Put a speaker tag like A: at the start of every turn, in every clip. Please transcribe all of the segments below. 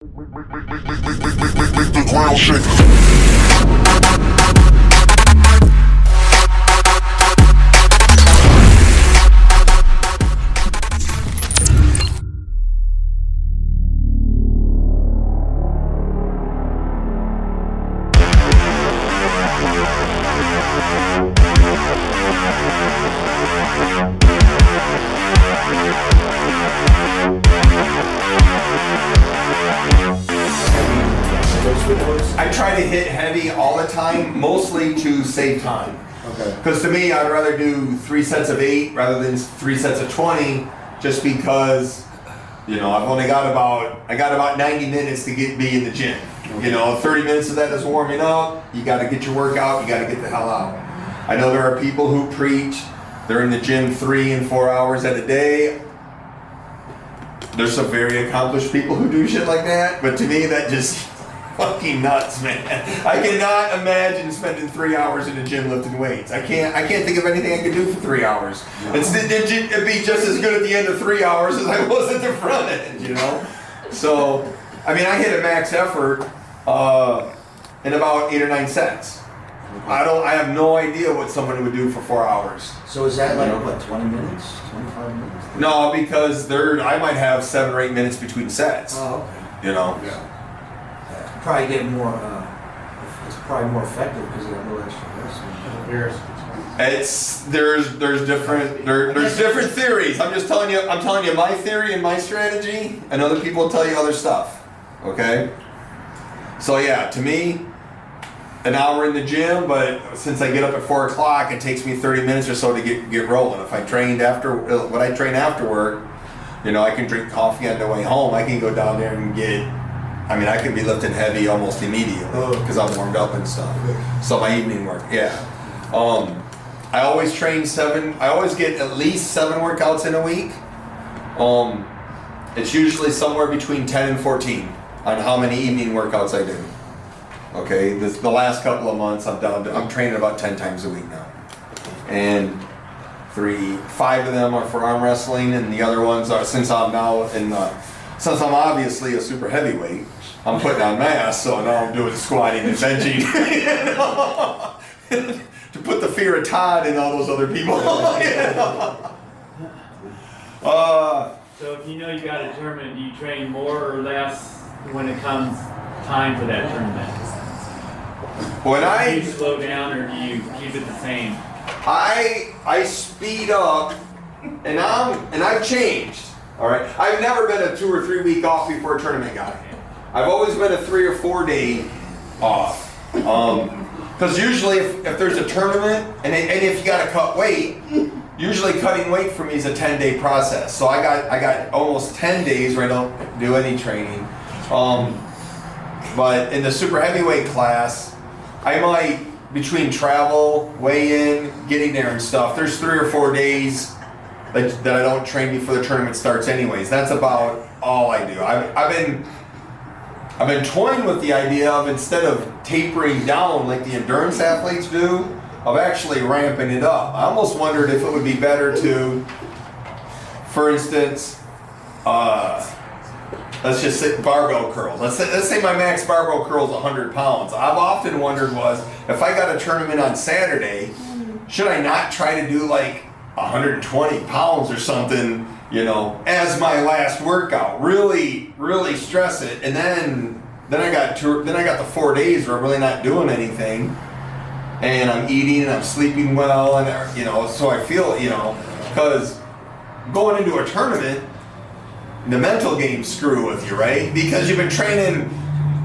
A: Make the ground shake.
B: I try to hit heavy all the time, mostly to save time.
C: Okay.
B: Because to me, I'd rather do 3 sets of 8 rather than 3 sets of 20, just because, I got about 90 minutes to be in the gym. 30 minutes of that is warming up. You got to get your workout. You got to get the hell out. I know there are people who preach they're in the gym 3 and 4 hours at a day. There's some very accomplished people who do shit like that, but to me, that just fucking nuts, man. I cannot imagine spending 3 hours in the gym lifting weights. I can't think of anything I could do for 3 hours. It'd be just as good at the end of 3 hours as I was at the front end, So, I hit a max effort in about 8 or 9 sets. I have no idea what someone would do for 4 hours.
C: So is that like, 20 minutes? 25 minutes?
B: No, because I might have 7 or 8 minutes between sets.
C: Oh, okay.
B: Yeah.
C: Probably get more, it's probably more effective because you have no extra rest.
B: There's different theories. I'm telling you my theory and my strategy, and other people will tell you other stuff. Okay? So yeah, to me, an hour in the gym, but since I get up at 4 o'clock, it takes me 30 minutes or so to get rolling. If I train after work, I can drink coffee on the way home. I can go down there and I can be lifting heavy almost immediately because I'm warmed up and stuff. So my evening work, yeah. I always train 7. I always get at least 7 workouts in a week. It's usually somewhere between 10 and 14 on how many evening workouts I do. Okay, the last couple of months I'm training about 10 times a week now, and 5 of them are for arm wrestling, and the other ones are since I'm obviously a super heavyweight, I'm putting on mass, so now I'm doing squatting and benching. To put the fear of Todd in all those other people.
D: So if you got a tournament, do you train more or less when it comes time for that tournament? Do you slow down or do you keep it the same?
B: I speed up, and I've changed. All right, I've never been a 2 or 3 week off before a tournament guy. I've always been a 3 or 4 day off. Because usually if there's a tournament and if you got to cut weight, usually cutting weight for me is a 10-day process. So I got almost 10 days where I don't do any training. But in the super heavyweight class, I might, between travel, weigh-in, getting there and stuff, there's 3 or 4 days that I don't train before the tournament starts anyways. That's about all I do. I've been toying with the idea of, instead of tapering down like the endurance athletes do, of actually ramping it up. I almost wondered if it would be better to, for instance, let's just say barbell curls. Let's say my max barbell curl is 100 pounds. I've often wondered if I got a tournament on Saturday, should I not try to do like 120 pounds or something, as my last workout? Really, really stress it, and then I got the 4 days where I'm really not doing anything, and I'm eating and I'm sleeping well, and so I feel, because going into a tournament, the mental games screw with you, right? Because you've been training.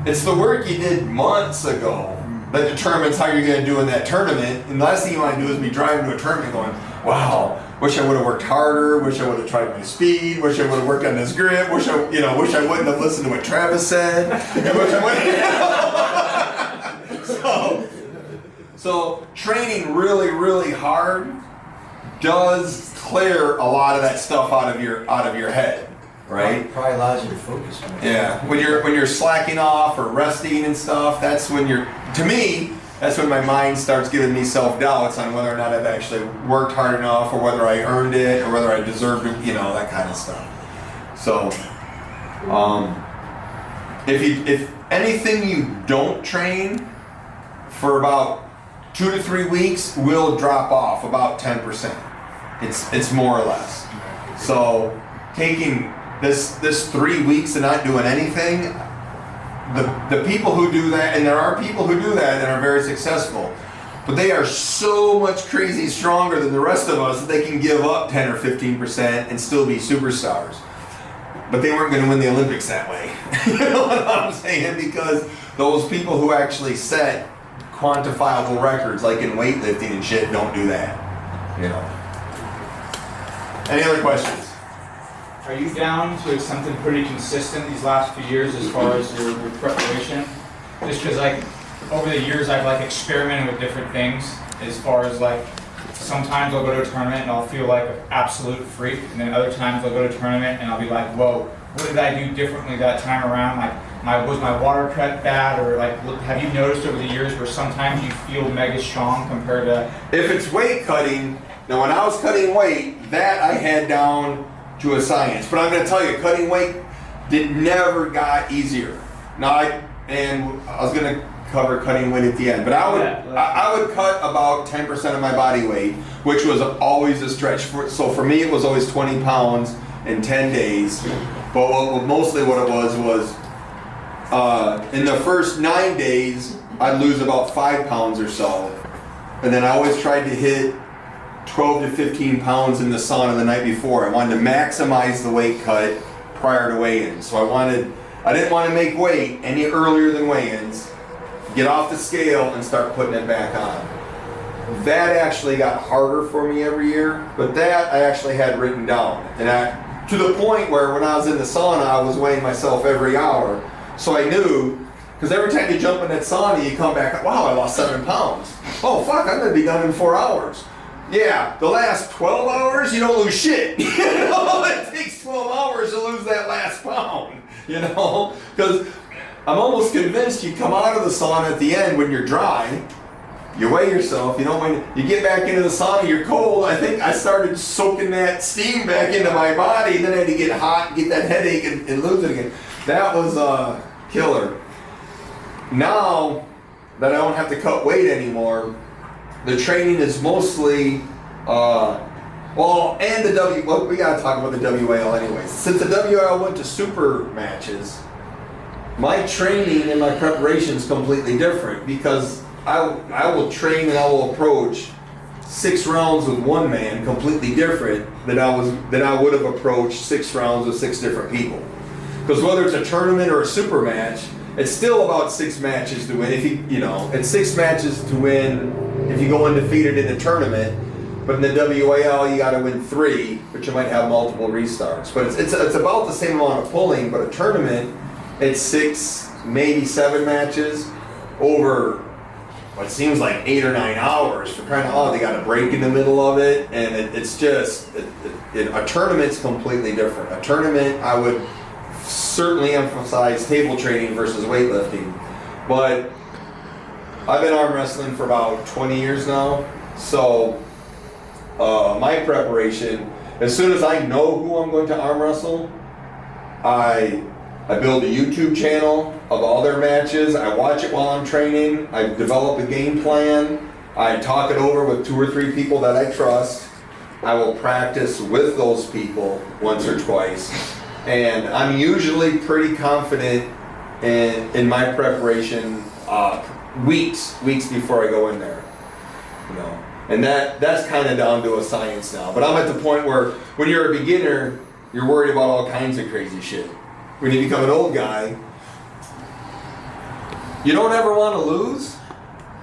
B: It's the work you did months ago that determines how you're going to do in that tournament. And the last thing you want to do is be driving to a tournament going, wow, wish I would have worked harder, wish I would have tried my speed, wish I would have worked on this grip, wish I wouldn't have listened to what Travis said. So training really, really hard does clear a lot of that stuff out of your head. Right?
C: Probably allows you to focus more.
B: Yeah. When you're slacking off or resting and stuff, that's when my mind starts giving me self-doubts on whether or not I've actually worked hard enough, or whether I earned it, or whether I deserved it, that kind of stuff. So, if anything you don't train for about 2 to 3 weeks will drop off about 10%. It's more or less. So taking this 3 weeks and not doing anything, the people who do that, and there are people who do that and are very successful, but they are so much crazy stronger than the rest of us that they can give up 10 or 15% and still be superstars. But they weren't going to win the Olympics that way. You know what I'm saying? Because those people who actually set quantifiable records, like in weightlifting and shit, don't do that. You know. Any other questions?
E: Are you down to something pretty consistent these last few years as far as your preparation? Just because, like, over the years I've like experimented with different things as far as like sometimes I'll go to a tournament and I'll feel like an absolute freak, and then other times I'll go to a tournament and I'll be like, whoa, what did I do differently that time around? Like, was my water cut bad? Or like, have you noticed over the years where sometimes you feel mega strong compared to?
B: If it's weight cutting, now when I was cutting weight, that I had down to a science. But I'm going to tell you, cutting weight never got easier. Now I was going to cover cutting weight at the end, but I would cut about 10% of my body weight, which was always a stretch. So for me, it was always 20 pounds in 10 days. But mostly what it was in the first 9 days, I'd lose about 5 pounds or so. And then I always tried to hit 12 to 15 pounds in the sauna the night before. I wanted to maximize the weight cut prior to weigh-ins. So I didn't want to make weight any earlier than weigh-ins, get off the scale and start putting it back on. That actually got harder for me every year, but that I actually had written down. And to the point where when I was in the sauna, I was weighing myself every hour. So I knew, because every time you jump in that sauna, you come back, wow, I lost 7 pounds. Oh, fuck, I'm going to be done in 4 hours. Yeah, the last 12 hours, you don't lose shit. You know, it takes 12 hours to lose that last pound, you know? Because I'm almost convinced you come out of the sauna at the end when you're dry, you weigh yourself, you know, when you get back into the sauna, you're cold. I think I started soaking that steam back into my body, and then I had to get hot, get that headache, and lose it again. That was killer. Now that I don't have to cut weight anymore, the training is mostly, we gotta talk about the WAL anyways. Since the WAL went to super matches, my training and my preparation is completely different, because I will train and I will approach 6 rounds with one man completely different than I would have approached 6 rounds with 6 different people. Because whether it's a tournament or a super match, it's still about 6 matches to win. It's 6 matches to win if you go undefeated in the tournament. But in the WAL, you got to win 3, but you might have multiple restarts. But it's about the same amount of pulling. But a tournament, it's 6, maybe 7 matches over what seems like 8 or 9 hours. For crying out loud, they got a break in the middle of it, and it's just a tournament's completely different. A tournament, I would certainly emphasize table training versus weightlifting. But I've been arm wrestling for about 20 years now, so my preparation, as soon as I know who I'm going to arm wrestle, I build a YouTube channel of all their matches. I watch it while I'm training. I develop a game plan. I talk it over with 2 or 3 people that I trust. I will practice with those people once or twice. And I'm usually pretty confident in my preparation weeks before I go in there. You know, and that's kind of down to a science now. But I'm at the point where when you're a beginner, you're worried about all kinds of crazy shit. When you become an old guy, you don't ever want to lose,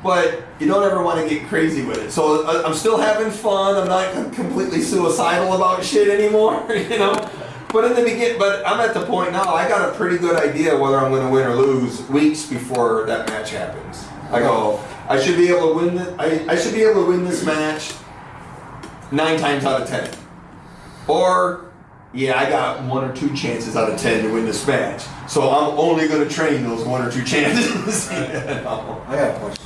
B: but you don't ever want to get crazy with it. So I'm still having fun. I'm not completely suicidal about shit anymore, you know. But I'm at the point now, I got a pretty good idea whether I'm going to win or lose weeks before that match happens. I go, I should be able to win I should be able to win this match 9 times out of 10. Or, yeah, I got 1 or 2 chances out of 10 to win this match. So I'm only going to train those 1 or 2 chances. You know?
C: I got a question.